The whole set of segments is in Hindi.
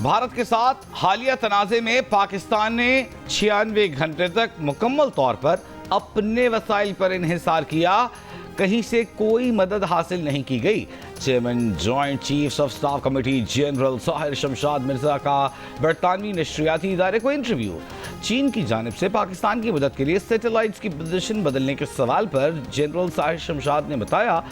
भारत के साथ हालिया तनाज़े में पाकिस्तान ने 96 घंटे तक मुकम्मल तौर पर अपने वसाइल पर इन्हिसार किया। कहीं से कोई मदद हासिल नहीं की गई। Chairman joint chiefs of staff committee general Sahir Shamshad Mirza का बरतानवी नशरियाती इदारे को इंटरव्यू। चीन की जानिब से पाकिस्तान की मदद के लिए सैटेलाइट्स की पोजीशन बदलने के सवाल पर जनरल साहिर शमशाद ने बताया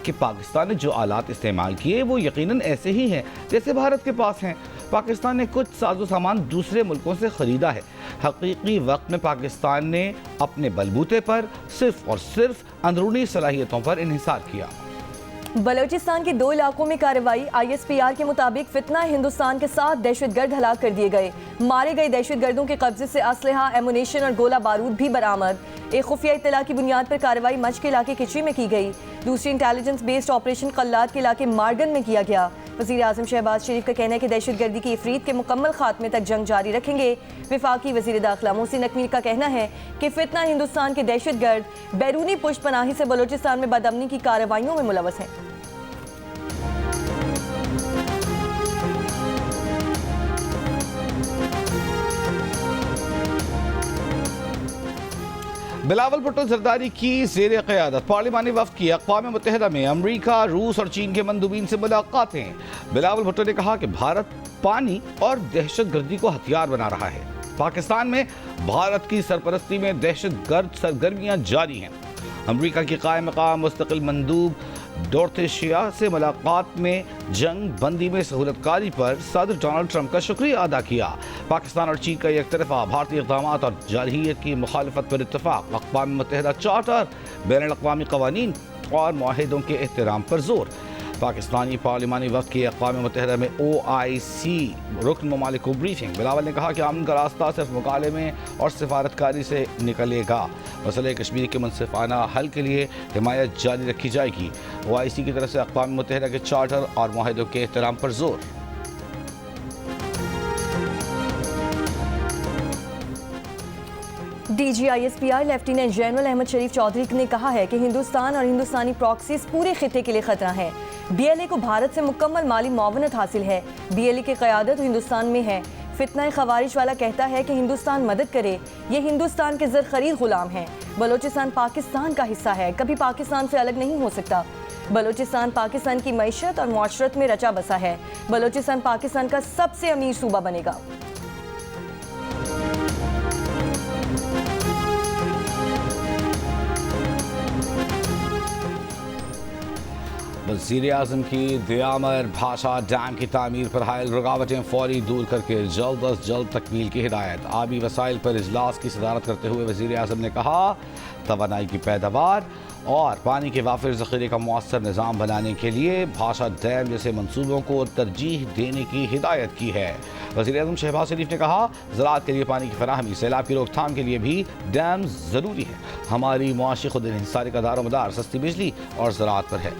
कि पाकिस्तान ने जो आलात इस्तेमाल किए वो यकीनन ऐसे ही हैं जैसे भारत के पास हैं। पाकिस्तान ने कुछ साजो सामान दूसरे मुल्कों से ख़रीदा है। हकीकी वक्त में पाकिस्तान ने अपने बलबूते पर सिर्फ और सिर्फ अंदरूनी सलाहियतों पर इन्हिसार किया। बलोचिस्तान के 2 इलाकों में कार्रवाई। ISPR के मुताबिक फितना हिंदुस्तान के 7 दहशतगर्द हलाक कर दिए गए। मारे गए दहशतगर्दों के कब्जे से असलहा, एमुनेशन और गोला बारूद भी बरामद। एक खुफिया इत्तला की बुनियाद पर कार्रवाई मच के इलाके किची में की गई। दूसरी इंटेलिजेंस बेस्ड ऑपरेशन कल्लात के इलाके मार्गन में किया गया। वज़ीर आज़म शहबाज शरीफ का कहना है कि दहशतगर्दी की इफरीत के मुकम्मल खात्मे तक जंग जारी रखेंगे। वफाकी वज़ीर दाखिला मोहसिन नकवी का कहना है कि फितना हिंदुस्तान के दहशतगर्द बैरूनी पुष्पनाही से बलोचिस्तान में बदअमनी की कार्रवाइयों में मुलव्वस हैं। बिलावल भुट्टो जरदारी की ज़ेर क़यादत पार्लिमानी वफ़द की अक़वाम मुत्तहिदा में अमरीका, रूस और चीन के मंदूबीन से मुलाकातें। बिलावल भुट्टो ने कहा कि भारत पानी और दहशतगर्दी को हथियार बना रहा है। पाकिस्तान में भारत की सरपरस्ती में दहशतगर्द सरगर्मियाँ जारी हैं। अमरीका की कायम मकाम मुस्तकिल मंदूब डोरथेशिया से मुलाकात में जंग बंदी में सहूलतकारी पर सदर डोनाल्ड ट्रंप का शुक्रिया अदा किया। पाकिस्तान और चीन का एक तरफा भारतीय इक़दाम और जारहियत की मुखालफत पर इत्तफाक। अक़वाम मुत्तहिदा चार्टर, बैनुल अक़वामी क़वानीन और मुआहिदों के एहतराम पर जोर। पाकिस्तानी पार्लिमानी वफ़द की अक़वाम मुत्तहिदा में OIC रुकन ममालिक को ब्रीफिंग। बिलावल ने कहा कि अमन का रास्ता सिर्फ मुकालमे और सिफारतकारी से निकलेगा। मसले कश्मीर के मुनसिफाना हल के लिए हिमायत जारी रखी जाएगी। OIC की तरफ से अक़वाम मुत्तहिदा के चार्टर और मुआहिदों के एहतराम पर जोर। DG ISPR lieutenant general Ahmed Sharif Chaudhry ने कहा है कि हिंदुस्तान और हिंदुस्तानी प्रॉक्सीज पूरे खिते के लिए खतरा है। BLA को भारत से मुकम्मल माली मुआवनत हासिल है। BLA की क़यादत हिंदुस्तान में है। फितना ख़वारिज वाला कहता है कि हिंदुस्तान मदद करे, ये हिंदुस्तान के ज़र खरीद गुलाम हैं। बलोचिस्तान पाकिस्तान का हिस्सा है, कभी पाकिस्तान से अलग नहीं हो सकता। बलोचिस्तान पाकिस्तान की मईशत और मुआशरत में रचा बसा है। बलोचिस्तान पाकिस्तान का सबसे अमीर सूबा बनेगा। वज़ीर आज़म की दियामर भाषा डैम की तामीर पर हायल रुकावटें फौरी दूर करके जल्द अज जल्द तकमील की हिदायत। आबी वसाइल पर इजलास की सदारत करते हुए वज़ीर आज़म ने कहा तवानाई की पैदावार और पानी के वाफिर ज़ख़ीरे का मौसर निज़ाम बनाने के लिए भाषा डैम जैसे मनसूबों को तरजीह देने की हिदायत की है। वज़ीर आज़म शहबाज शरीफ ने कहा ज़राअत के लिए पानी की फराहमी, सैलाब की रोकथाम के लिए भी डैम ज़रूरी है। हमारी मुआशी खुद इंहिसारी का दारोमदार सस्ती बिजली और ज़राअत पर है।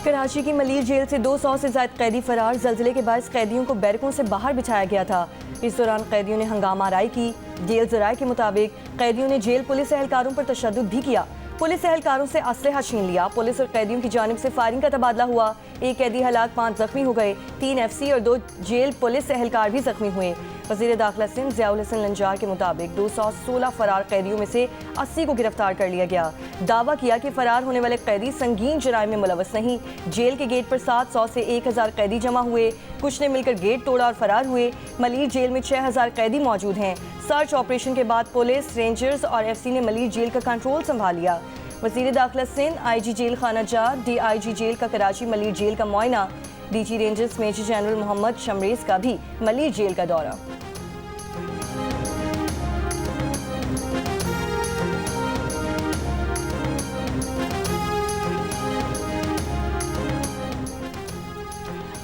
कराची की मलीर जेल से 200 से ज़ायद कैदी फरार। ज़ल्ज़ले के बायस कैदियों को बैरकों से बाहर बिछाया गया था। इस दौरान कैदियों ने हंगामा आराई की। जेल ज़राए के मुताबिक कैदियों ने जेल पुलिस एहलकारों पर तशद्दुद भी किया। पुलिस एहलकारों से असलहा छीन लिया। पुलिस और कैदियों की जानिब से फायरिंग का तबादला हुआ। एक कैदी हलाक, 5 जख्मी हो गए। 3 FC और 2 जेल पुलिस एहलकार भी जख्मी हुए। वज़ीर दाखिला सिंध ज़ियाउल हसन लंजार के मुताबिक 216 फरार कैदियों में से 80 को गिरफ्तार कर लिया गया। दावा किया कि फरार होने वाले कैदी संगीन जराइम में मुलव्वस नहीं। जेल के गेट पर 700 से 1000 कैदी जमा हुए। कुछ ने मिलकर गेट तोड़ा और फरार हुए। मलीर जेल में 6000 कैदी मौजूद हैं। सर्च ऑपरेशन के बाद पुलिस, रेंजर्स और FC ने मलीर जेल का कंट्रोल संभाल लिया। वज़ीर दाखिला सिंध, IG जेल खाना जात, DIG जेल का कराची मलीर जेल का मुआयना। DG Rangers major general Mohammad Shamrez का भी मलीर जेल का दौरा।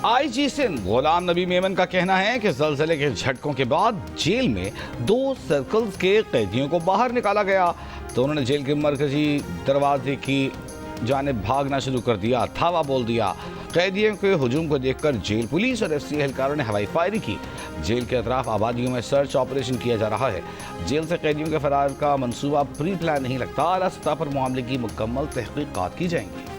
IG सिंध गुलाम नबी मेमन का कहना है कि ज़लज़ले के झटकों के बाद जेल में 2 सर्कल्स के कैदियों को बाहर निकाला गया तो उन्होंने जेल के मरकजी दरवाजे की जानिब भागना शुरू कर दिया, धावा बोल दिया। कैदियों के हुजूम को देखकर जेल पुलिस और FC एहलकारों ने हवाई फायरिंग की। जेल के अतराफ आबादियों में सर्च ऑपरेशन किया जा रहा है। जेल से कैदियों के फरार का मंसूबा प्री प्लान नहीं लगता। आला सतह पर मामले की मुकम्मल तहकीकात की जाएंगी।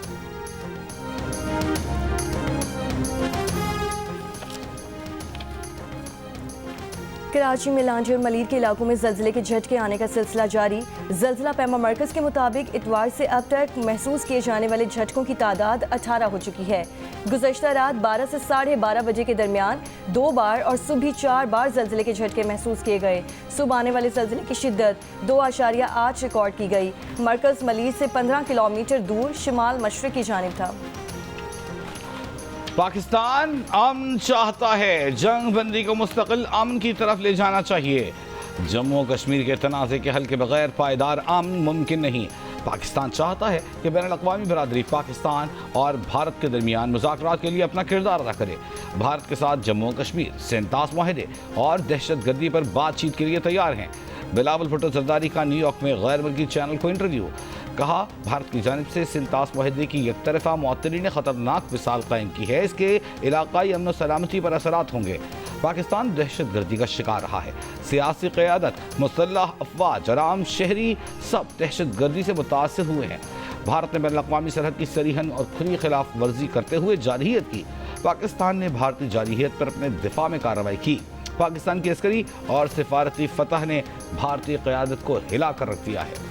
कराची में लांजी और मलीर के इलाकों में जल्जले के झटके आने का सिलसिला जारी। जल्जला पैमा मरकज के मुताबिक इतवार से अब तक महसूस किए जाने वाले झटकों की तादाद 18 हो चुकी है। गुज़श्ता रात 12 से 12:30 बजे के दरमियान 2 बार और सुबह 4 बार जल्जले के झटके महसूस किए गए। सुबह आने वाले जल्जले की शिद्दत 2.8 रिकॉर्ड की गई। मरकज मलीर से 15 किलोमीटर दूर शिमाल मशरक़ की जानिब था। पाकिस्तान अमन चाहता है, जंग बंदी को मुस्तकिल अमन की तरफ ले जाना चाहिए। जम्मू कश्मीर के तनाज़े के हल के बगैर पायदार अमन मुमकिन नहीं। पाकिस्तान चाहता है कि बैनुल-अक़वामी बरादरी पाकिस्तान और भारत के दरमियान मुज़ाकरात के लिए अपना किरदार अदा करे। भारत के साथ जम्मू कश्मीर सेंतास माहिदे और दहशतगर्दी पर बातचीत के लिए तैयार हैं। बिलावल भुट्टो जरदारी का न्यूयॉर्क में गैर मुल्की चैनल को इंटरव्यू। कहा, भारत की जानिब से सेंतास माहिदे की एकतरफा मुअत्तली ने खतरनाक मिसाल कायम की है। इसके इलाकाई अमन सलामती पर असरात होंगे। पाकिस्तान दहशतगर्दी का शिकार रहा है। सियासी क़यादत, मुसल्लह अफवाज और आम शहरी सब दहशतगर्दी से मुतासर हुए हैं। भारत ने बैनुल-अक़वामी सरहद की सरीहन और खुली खिलाफ वर्जी करते हुए जारहियत की। पाकिस्तान ने भारतीय जारहियत पर अपने दिफा में कार्रवाई की। पाकिस्तान की अस्करी और सिफारती फतह ने भारतीय क़यादत को हिला कर रख दिया है।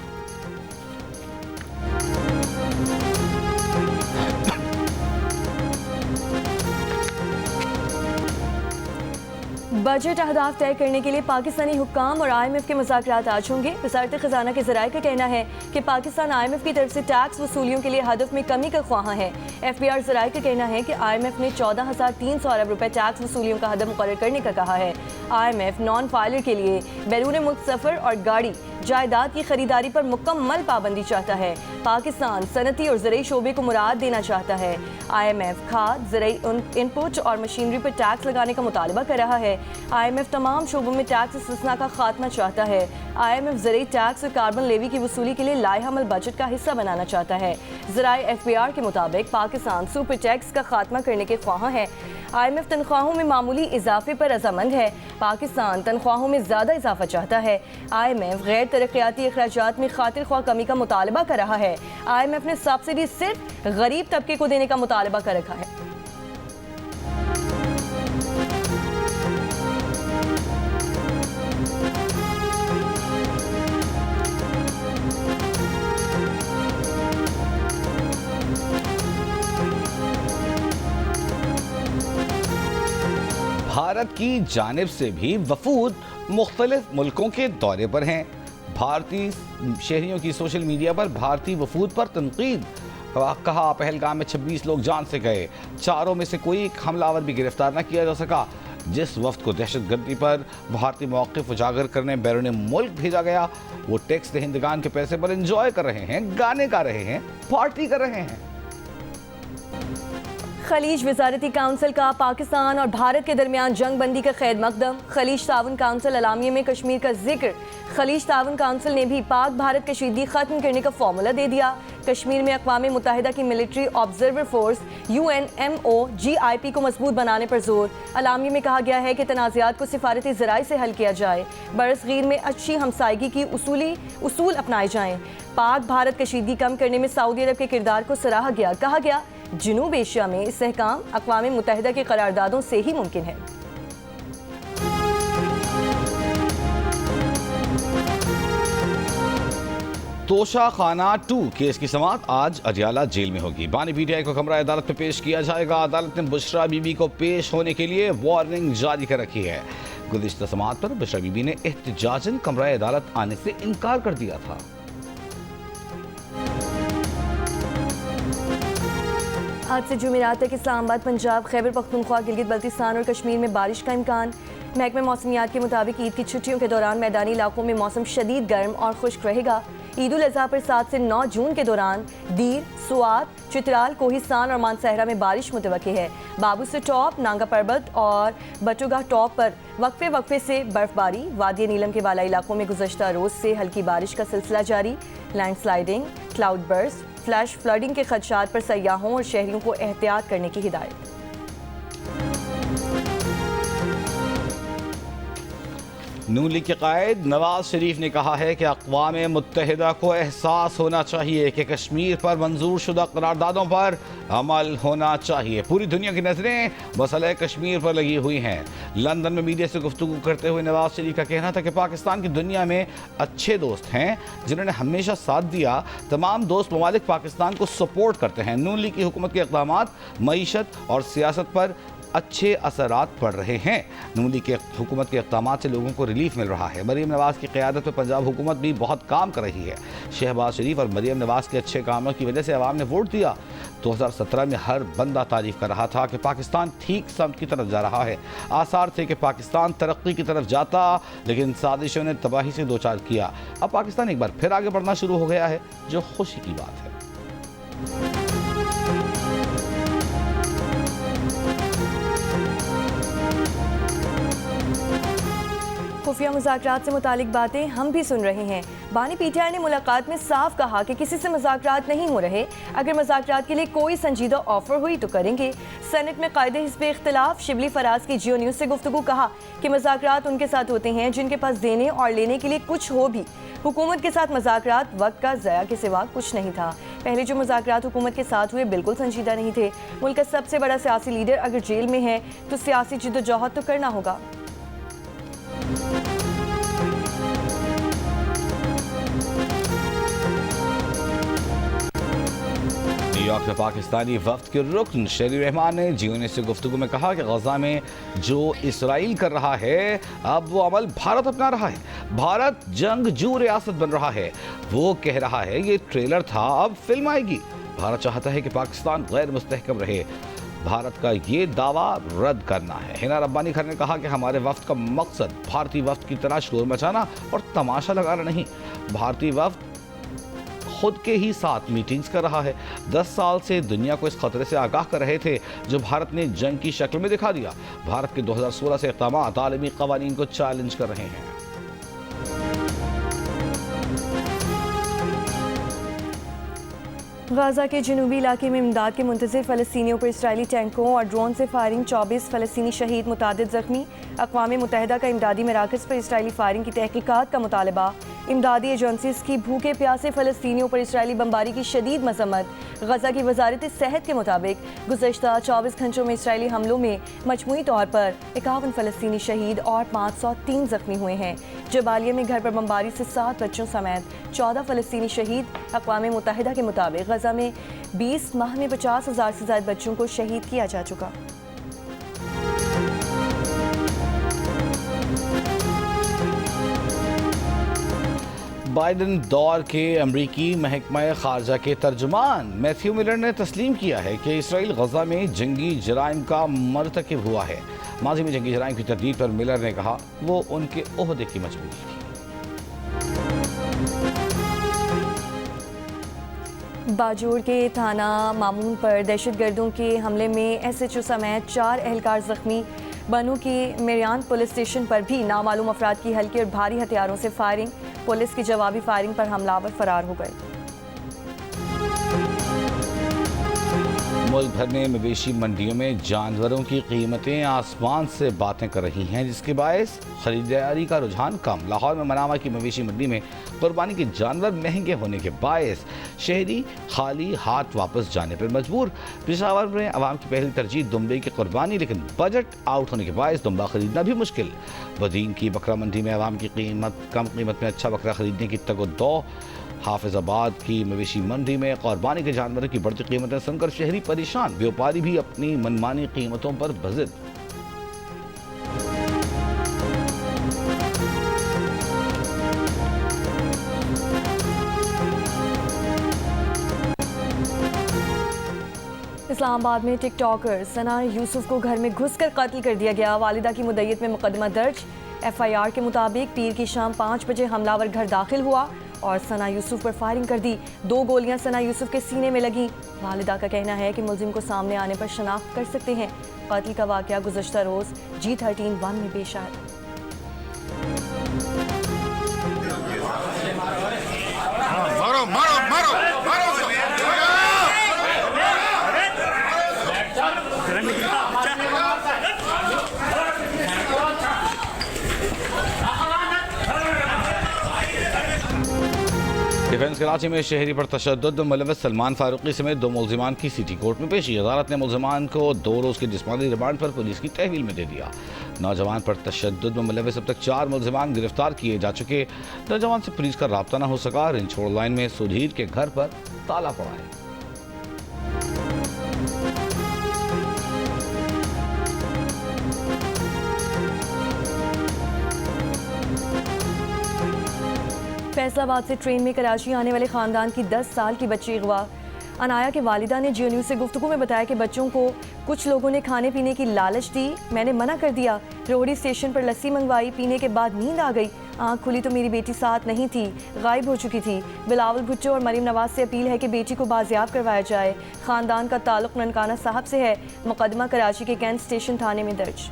बजट अहदाफ तय करने के लिए पाकिस्तानी हुक्काम और IMF के मुज़ाकरात आज होंगे। वज़ारत ख़ज़ाना के ज़राए का कहना है कि पाकिस्तान IMF की तरफ से टैक्स वसूलियों के लिए हदफ में कमी का ख्वाह है। FBR ज़राए का कहना है कि IMF ने 14,300 अरब रुपए टैक्स वसूलियों का हदफ मुकर्रर करने का कहा है। IMF नॉन फाइलर के लिए बैरून मुल्क सफ़र और गाड़ी जायदाद की खरीदारी पर मुकम्मल पाबंदी चाहता है। पाकिस्तान सनती और ज़रई शोबे को मुराद देना चाहता है। IMF खाद, ज़रई इनपुट और मशीनरी पर टैक्स लगाने का मुतालबा कर रहा है। IMF तमाम शोबों में टैक्स इस्तिस्ना का खात्मा चाहता है। IMF ज़रई टैक्स और कार्बन लेवी की वसूली के लिए लाएहमल बजट का हिस्सा बनाना चाहता है। ज़राए FBR के मुताबिक पाकिस्तान सुपर टैक्स का खात्मा करने के ख्वाह है। IMF तनख्वाहों में मामूली इजाफे पर रजामंद है। पाकिस्तान तनख्वाहों में ज़्यादा इजाफा चाहता है। IMF गैर तरक्याती अखराजात में खातिर ख्वाह कमी का मुतालबा कर रहा है। IMF ने सब्सिडी सिर्फ गरीब तबके को देने का मुतालबा कर रखा है। भारत की जानिब से भी वफूद मुख्तलिफ मुल्कों के दौरे पर हैं। भारतीय शहरियों की सोशल मीडिया पर भारतीय वफूद पर तनकीद। कहा, पहलगाम में 26 लोग जान से गए, चारों में से कोई एक हमलावर भी गिरफ्तार न किया जा सका। जिस वफ्द को दहशतगर्दी पर भारतीय मौक़िफ़ उजागर करने बैरून मुल्क भेजा गया, वो टैक्स दहिंदगान के पैसे पर इंजॉय कर रहे हैं, गाने गा रहे हैं, पार्टी कर रहे हैं। खलीज वजारती काउंसिल का पाकिस्तान और भारत के दरमियान जंग बंदी का खैर मकदम। खलीज ताउन काउंसिल अलामिया में कश्मीर का जिक्र। खलीज ताउन काउंसिल ने भी पाक भारत कशीदगी खत्म करने का फॉर्मूला दे दिया। कश्मीर में अक़वाम मुत्तहिदा की मिलिट्री ऑब्जर्वर फोर्स UNMOGIP को मजबूत बनाने पर जोर। अलामिया में कहा गया है कि तनाज़ात को सिफारती ज़राए से हल किया जाए। बरसगीर में अच्छी हमसायगी की उसूल अपनाए जाएँ। पाक भारत कशीदगी कम करने में सऊदी अरब के किरदार को सराहा गया। कहा गया, जनूब एशिया में इस्तेहकाम अक़वाम मुत्तहिदा के करारदादों से ही मुमकिन है। तोशा खाना 2 केस की समाअत आज अडियाला जेल में होगी। बानी PTI को कमरा अदालत में पेश किया जाएगा। अदालत ने बुशरा बीबी को पेश होने के लिए वार्निंग जारी कर रखी है। गुज़िश्ता समाअत पर बुशरा बीबी ने एहतिजाजन कमरा अदालत आने से इनकार कर दिया था। आज से जुमेरात तक इस्लामाबाद, पंजाब, खैबर पख्तूनख्वा, गिलगित बल्तिस्तान और कश्मीर में बारिश का इम्कान। महकमे मौसमियात के मुताबिक ईद की छुट्टियों के दौरान मैदानी इलाकों में मौसम शदीद गर्म और खुश्क रहेगा। ईद उल अज़हा पर 7 से 9 जून के दौरान दीर, सुआत, चित्राल, कोहिस्तान और मानसहरा में बारिश मुतवक्की है। बाबूसर टॉप, नांगा पर्वत और बटुगा टॉप पर वक्फे से बर्फबारी। वादी नीलम के बाला इलाकों में गुज़श्ता रोज़ से हल्की बारिश का सिलसिला जारी। Landsliding, cloud burst, flash flooding के खदशात पर सयाहों और शहरियों को एहतियात करने की हिदायत। नून लीग के कायद नवाज शरीफ ने कहा है कि अक़वाम मुत्तहिदा को एहसास होना चाहिए कि कश्मीर पर मंजूर शुदा करारदादों पर अमल होना चाहिए। पूरी दुनिया की नजरें मसले कश्मीर पर लगी हुई हैं। लंदन में मीडिया से गुफ्तगू करते हुए नवाज शरीफ का कहना था कि पाकिस्तान की दुनिया में अच्छे दोस्त हैं जिन्होंने हमेशा साथ दिया। तमाम दोस्त ममालिक पाकिस्तान को सपोर्ट करते हैं। नून लीग की हुकूमत के इक़दामात मईशत और सियासत पर अच्छे असरात पड़ रहे हैं। नून लीग के हुकूमत के इक़दामात से लोगों को रिलीफ मिल रहा है। मरीम नवाज़ की क़यादत में पंजाब हुकूमत भी बहुत काम कर रही है। शहबाज शरीफ और मरीम नवाज़ के अच्छे कामों की वजह से अवाम ने वोट दिया। 2017 में हर बंदा तारीफ़ कर रहा था कि पाकिस्तान ठीक समत की तरफ जा रहा है। आसार थे कि पाकिस्तान तरक्की की तरफ जाता, लेकिन साजिशों ने तबाही से दो चार किया। अब पाकिस्तान एक बार फिर आगे बढ़ना शुरू हो गया है, जो खुशी की बात है। खुफिया मुज़ाकरात से मुतालिक बातें हम भी सुन रहे हैं। बानी पीटीआई ने मुलाकात में साफ कहा कि किसी से मुज़ाकरात नहीं हो रहे। अगर मुज़ाकरात के लिए कोई संजीदा ऑफर हुई तो करेंगे। सेनेट में कायदे हिस्ब इख्तिलाफ शिबली फराज की जियो न्यूज़ से गुफ्तगू कहा कि मुज़ाकरात उनके साथ होते हैं जिनके पास देने और लेने के लिए कुछ हो भी। हुकूमत के साथ मुज़ाकरात वक्त का ज़या के सिवा कुछ नहीं था। पहले जो मुज़ाकरात हुकूमत के साथ हुए बिल्कुल संजीदा नहीं थे। मुल्क का सबसे बड़ा सियासी लीडर अगर जेल में है तो सियासी जिद्दोजहद तो करना होगा। न्यूयॉर्क में पाकिस्तानी वफ्द के रुकन शेरी रहमान ने जियो न्यूज़ से गुफ्तगू में कहा कि गजा में जो इसराइल कर रहा है अब वो अमल भारत अपना रहा है। भारत जंगजू रियासत बन रहा है। वो कह रहा है ये ट्रेलर था, अब फिल्म आएगी। भारत चाहता है कि पाकिस्तान गैर मुस्तहकम रहे। भारत का ये दावा रद्द करना है। हिना रब्बानी खर ने कहा कि हमारे वफ्द का मकसद भारतीय वफ्द की तरह शोर मचाना और तमाशा लगाना नहीं। भारतीय वफ्द खुद के ही साथ मीटिंग्स कर रहा है। 10 साल से दुनिया को इस खतरे से आगाह कर रहे थे जो भारत ने जंग की शक्ल में दिखा दिया। भारत के 2016 से इक़दामात आलमी क़वानीन को चैलेंज कर रहे हैं। गाज़ा के जनूबी इलाके में इमदाद के मुंतज़िर फ़लस्तीनियों पर इसराइली टैंकों और ड्रोन से फायरिंग, 24 फ़लस्तीनी शहीद, मुतादिद ज़ख्मी। अक़वाम मुत्तहिदा का इमदादी मराकज़ पर इसराइली फायरिंग की तहक़ीक़ात का मुतालबा। इमदादी एजेंसीज़ की भूखे प्यासे फ़लस्तीनियों पर इसराइली बमबारी की शदीद मज़म्मत। गज़ा की वज़ारत सेहत के मुताबिक गुज़श्ता 24 घंटों में इसराइली हमलों में मजमूई तौर पर 51 फ़लस्तीनी शहीद और 503 ज़ख्मी हुए हैं। जबालिया में घर पर बमबारी से 7 बच्चों समेत 14 फ़लस्तीनी शहीद। अक़वाम मुत्तहिदा के मुताबिक गज़ा में 20 माह में 50,000 से ज़्यादा बच्चों को शहीद किया जा चुका। बाइडन दौर के अमरीकी महकमा खारजा के तर्जुमान मैथ्यू मिलर ने तस्लीम किया है कि इसराइल गजा में जंगी जराइम का मरतकब हुआ है। माजी में जंगी जराइम की तरदीद पर मिलर ने कहा वो उनके ओहदे की मजबूरी थी। बाजोड़ के थाना मामून पर दहशतगर्दों के हमले में SHO समेत 4 एहलकार जख्मी। बनू की मेरियान पुलिस स्टेशन पर भी नामालूम अफराद की हल्के और भारी हथियारों से फायरिंग। पुलिस की जवाबी फायरिंग पर हमलावर फरार हो गए। मुल्क भर में मवेशी मंडियों में जानवरों की कीमतें आसमान से बातें कर रही हैं, जिसके बायस खरीदारी का रुझान कम। लाहौर में मनामा की मवेशी मंडी में कुर्बानी के जानवर महंगे होने के बायस शहरी खाली हाथ वापस जाने पर मजबूर। पेशावर में आवाम की पहली तरजीह दुम्बे की कुर्बानी, लेकिन बजट आउट होने के बायस दुम्बा खरीदना भी मुश्किल। बदीन की बकरा मंडी में आवाम की कम कीमत में अच्छा बकरा खरीदने की तगोदो। हाफिजाबाद की मवेशी मंडी में कुर्बानी के जानवरों की बढ़ती कीमतें सुनकर शहरी परेशान, व्यापारी भी अपनी मनमानी कीमतों पर बज़िद। इस्लामाबाद में टिकटॉकर सना यूसुफ को घर में घुसकर कत्ल कर दिया गया। वालिदा की मुद्दत में मुकदमा दर्ज। FIR के मुताबिक पीर की शाम 5 बजे हमलावर घर दाखिल हुआ और सना यूसुफ पर फायरिंग कर दी। 2 गोलियां सना यूसुफ के सीने में लगी। वालिदा का कहना है कि मुलजिम को सामने आने पर शनाख्त कर सकते हैं। कत्ल का वाकया गुज़श्ता रोज़ G13-1 में पेश आया। मारो मारो मारो मारो डिफेंस कराची में शहरी पर तशद्दुद में मुलव्वस सलमान फारूकी समेत 2 मुल्जिमान की सिटी कोर्ट में पेशी। अदालत ने मुल्जिमान को 2 रोज़ की जिस्मानी रिमांड पर पुलिस की तहवील में दे दिया। नौजवान पर तशद्दुद में मुलव्वस अब तक 4 मुल्जिमान गिरफ्तार किए जा चुके। नौजवान से पुलिस का राब्ता न हो सका। रिंचोड़ लाइन में सुधीर के घर पर ताला पड़ा है। फैसलाबाद से ट्रेन में कराची आने वाले खानदान की 10 साल की बच्ची अगवा। अनाया के वालिदा ने जियो न्यूज़ से गुफ्तगू में बताया कि बच्चों को कुछ लोगों ने खाने पीने की लालच दी, मैंने मना कर दिया। रोहड़ी स्टेशन पर लस्सी मंगवाई, पीने के बाद नींद आ गई। आंख खुली तो मेरी बेटी साथ नहीं थी, गायब हो चुकी थी। बिलावल भुट्टो और मरीम नवाज से अपील है कि बेटी को बाजियाब करवाया जाए। खानदान का ताल्लुक ननकाना साहब से है। मुकदमा कराची के कैंट स्टेशन थाने में दर्ज।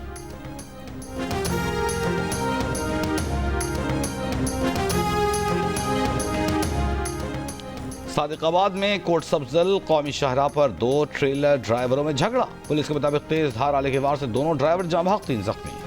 सादिकाबाद में कोट सब्जल कौमी शाहराह पर 2 ट्रेलर ड्राइवरों में झगड़ा। पुलिस के मुताबिक तेज धार आले के वार से दोनों ड्राइवर जाँ भाग, 3 जख्मी।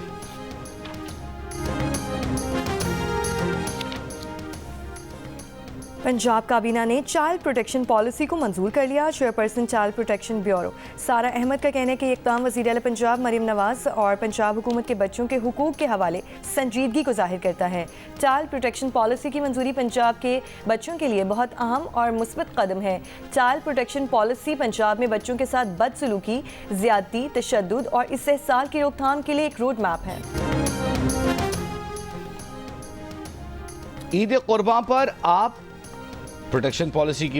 पंजाब काबीना ने चाइल्ड प्रोटेक्शन पॉलिसी को मंजूर कर लिया। चेयरपर्सन चाइल्ड प्रोटेक्शन ब्यूरो सारा अहमद का कहना है कि ये इक़दाम वज़ीर आला पंजाब मरीम नवाज और पंजाब हुकूमत के बच्चों के हुकूक के हवाले संजीदगी को जाहिर करता है। चाइल्ड प्रोटेक्शन पॉलिसी की मंजूरी पंजाब के बच्चों के लिए बहुत अहम और मुस्बत कदम है। चाइल्ड प्रोटेक्शन पॉलिसी पंजाब में बच्चों के साथ बदसलूकी, ज़्यादती, तशद्दुद और इस्तेहसाल की रोकथाम के लिए एक रोड मैप है। ईद कुर्बान पर आप प्रोटेक्शन पॉलिसी की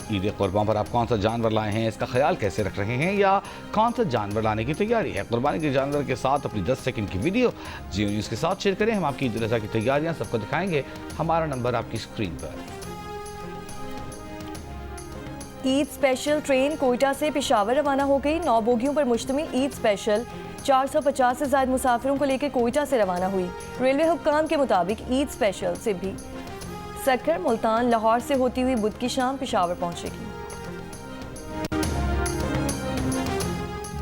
ईद कुर्बान पर आप कौन सा जानवर लाए हैं, इसका ख्याल कैसे रख रहे हैं या कौन सा जानवर लाने की तैयारी है? कुर्बानी के जानवर के साथ अपनी 10 सेकंड की वीडियो जियो न्यूज़ के साथ शेयर करें। हम आपकी ईद उल अज़हा की तैयारियां सबको दिखाएंगे। हमारा नंबर आपकी स्क्रीन पर। ईद स्पेशल ट्रेन कोयटा से पेशावर रवाना हो गई। 9 बोगियों पर मुश्तमिल ईद स्पेशल 450 से ज़ायद मुसाफिरों को लेकर कोयटा से रवाना हुई। रेलवे हुक्काम के मुताबिक ईद स्पेशल से भी सक्कर, मुल्तान, लाहौर से होती हुई बुध की शाम पेशावर पहुंचेगी।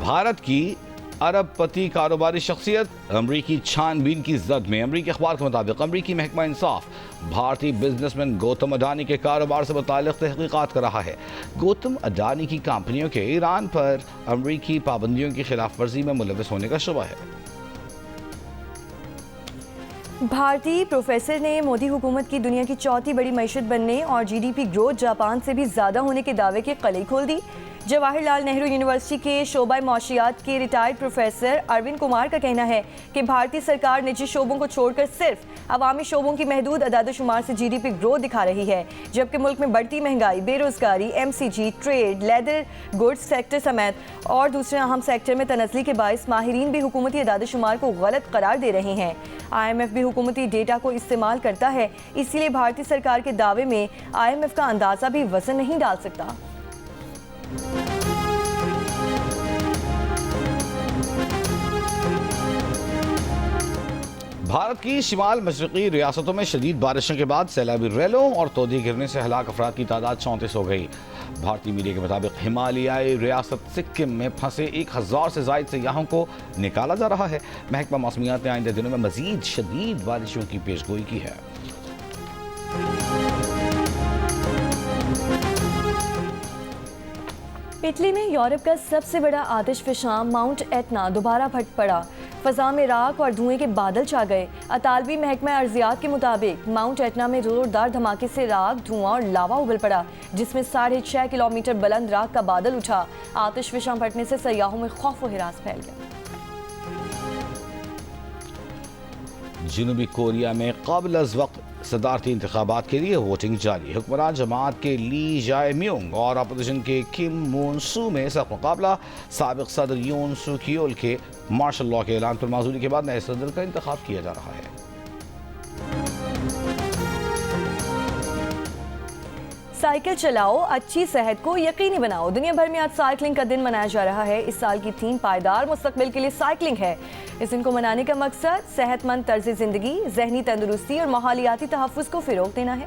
भारत की अरबपति कारोबारी शख्सियत अमरीकी छानबीन की जद में। अमरीकी अखबार के मुताबिक अमरीकी महकमा इंसाफ भारतीय बिजनेसमैन गौतम अडानी के कारोबार से मुताल्लिक़ तहक़ीक़ात कर रहा है। गौतम अडानी की कंपनियों के ईरान पर अमरीकी पाबंदियों की खिलाफ वर्जी में मुलव्वस होने का शुबा है। भारतीय प्रोफेसर ने मोदी हुकूमत की दुनिया की चौथी बड़ी मईशत बनने और जीडीपी ग्रोथ जापान से भी ज़्यादा होने के दावे की कलई खोल दी। जवाहरलाल नेहरू यूनिवर्सिटी के शोबा मौशियात के रिटायर्ड प्रोफेसर अरविंद कुमार का कहना है कि भारतीय सरकार निजी शोबों को छोड़कर सिर्फ अवामी शोबों की महदूद अदाद-ओ-शुमार से जीडीपी ग्रोथ दिखा रही है, जबकि मुल्क में बढ़ती महंगाई, बेरोजगारी, MCG, trade, leather goods sector समेत और दूसरे अहम सेक्टर में तनज़ली के बायस माहिरीन भी हुकूमती अदाद-ओ-शुमार को गलत करार दे रहे हैं। IMF भी हुकूमती डेटा को इस्तेमाल करता है, इसीलिए भारतीय सरकार के दावे में IMF का अंदाज़ा भी वजन नहीं डाल सकता। भारत की शिमाल मशरक़ी रियासतों में शदीद बारिशों के बाद सैलाबी रैलों और तोदी गिरने से हलाक अफराद की तादाद 34 हो गई। भारतीय मीडिया के मुताबिक हिमालयाई रियासत सिक्किम में फंसे 1000 से ज़ायद सयाहों को निकाला जा रहा है। महकमा मौसमियात ने आइंदे दिनों में मज़ीद शदीद बारिशों की पेशगोई की है। इटली में यूरोप का सबसे बड़ा आतिशफ़शां माउंट एटना दोबारा फट पड़ा। फ़ज़ा में राख और धुएं के बादल छा गए। अतालवी महकमा अर्जियात के मुताबिक माउंट एटना में जोरदार धमाके से राख, धुआं और लावा उबल पड़ा, जिसमें 6.5 किलोमीटर बुलंद राख का बादल उठा। आतिशफ़शां फटने से सयाहों में खौफ व हिरास फैल गया। जनूबी कोरिया में क़ब्ल अज़ वक्त सदारती इंतखाबात के लिए वोटिंग जारी। हुक्मरान जमात के ली जाए म्यूंग और अपोजिशन के किम मून सू में सख्त मुकाबला। साबिक़ सदर यून सू कियोल के मार्शल लॉ के ऐलान पर माजूरी के बाद नए सदर का इंतखाब किया जा रहा है। साइकिल चलाओ, अच्छी सेहत को यकीनी बनाओ। दुनिया भर में आज साइकिलिंग का दिन मनाया जा रहा है। इस साल की थीम पायदार मुस्तकबिल के लिए साइकिलिंग है। इस दिन को मनाने का मकसद सेहतमंद तर्ज जिंदगी, जहनी तंदुरुस्ती और माहौलियाती तहफ़्फ़ुज़ को फ़रोग़ देना है।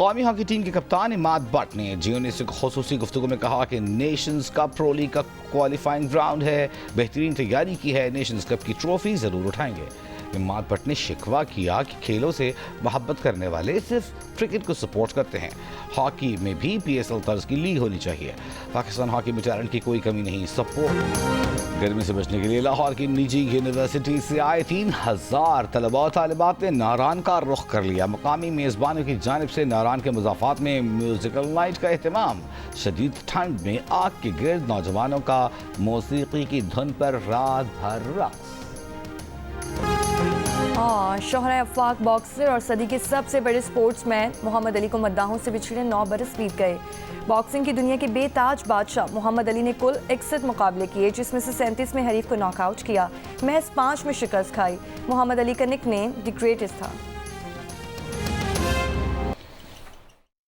कौमी हॉकी टीम के कप्तान इमाद भट्ट ने जियो से खुसूसी गुफ्तगू में कहा कि नेशंस कप प्रो लीग का क्वालिफाइंग राउंड है, बेहतरीन तैयारी की है, नेशंस कप की ट्रॉफी ज़रूर उठाएंगे। इमाद भट्ट ने शिकवा किया कि खेलों से मोहब्बत करने वाले सिर्फ क्रिकेट को सपोर्ट करते हैं, हॉकी में भी PSL तर्ज की लीग होनी चाहिए। पाकिस्तान हॉकी में टैलेंट की कोई कमी नहीं, सपोर्ट। गर्मी से बचने के लिए लाहौर की निजी यूनिवर्सिटी से आए 3000 तलबा और तालिबात ने नारान का रुख कर लिया। मकामी मेज़बानों की जानिब से नारान के मुज़ाफ़ात में म्यूजिकल नाइट का एहतमाम। शदीद ठंड में आग के गिर्द नौजवानों का मौसीकी की धुन पर रात भर रक़्स। शोहरा अफाक बॉक्सर और सदी के सबसे बड़े स्पोर्ट्समैन मोहम्मद अली को मद्दाहों से बिछड़े 9 बरस बीत गए। बॉक्सिंग की दुनिया के बेताज बादशाह मोहम्मद अली ने कुल 61 मुकाबले किए, जिसमें से 37 में हरीफ को नॉकआउट किया, महज 5 में शिकस्त खाई। मोहम्मद अली का निकनेम द ग्रेटेस्ट था।